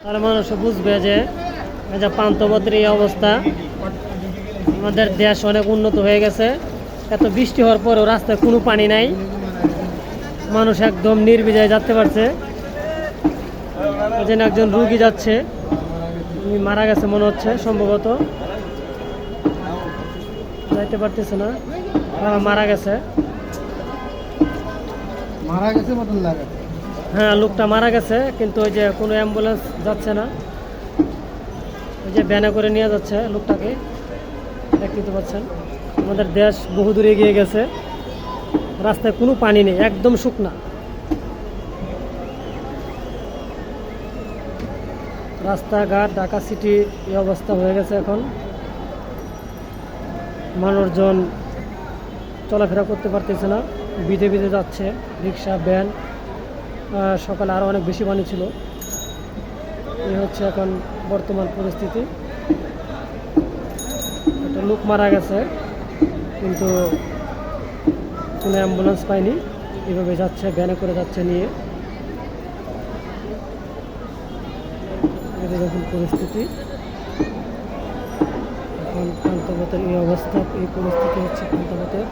তাহলে মানুষ বুঝবে যে এই যে পান্থপথের এই অবস্থা। আমাদের দেশ অনেক উন্নত হয়ে গেছে, এত বৃষ্টি হওয়ার পরেও রাস্তায় কোনো পানি নাই, মানুষ একদম নির্বিজায় যেতে পারছে। যেন একজন রুগী যাচ্ছে, উনি মারা গেছে মনে হচ্ছে, সম্ভবত যাইতে পারতেছে না, মারা গেছে। মতন লাগে। হ্যাঁ, লোকটা মারা গেছে, কিন্তু ওই যে কোনো অ্যাম্বুলেন্স যাচ্ছে না, ওই যে ভ্যানে করে নিয়ে যাচ্ছে লোকটাকে, দেখতে পাচ্ছেন। আমাদের দেশ বহুদূর এগিয়ে গেছে, রাস্তায় কোনো পানি নেই, একদম শুকনা রাস্তাঘাট। ঢাকা সিটি এই অবস্থা হয়ে গেছে এখন, মানুষজন চলাফেরা করতে পারতেছে না, ভিজে ভিজে যাচ্ছে রিক্সা, ভ্যান। সকালে আরও অনেক বেশি পানি ছিল। এই হচ্ছে এখন বর্তমান পরিস্থিতি। একটা লোক মারা গেছে, কিন্তু কোনো অ্যাম্বুলেন্স পায়নি, এভাবে যাচ্ছে, ভ্যানে করে যাচ্ছে নিয়ে। এটা দেখুন পরিস্থিতি এখন পান্থপথের এই অবস্থা, এই পরিস্থিতি হচ্ছে পান্থপথের।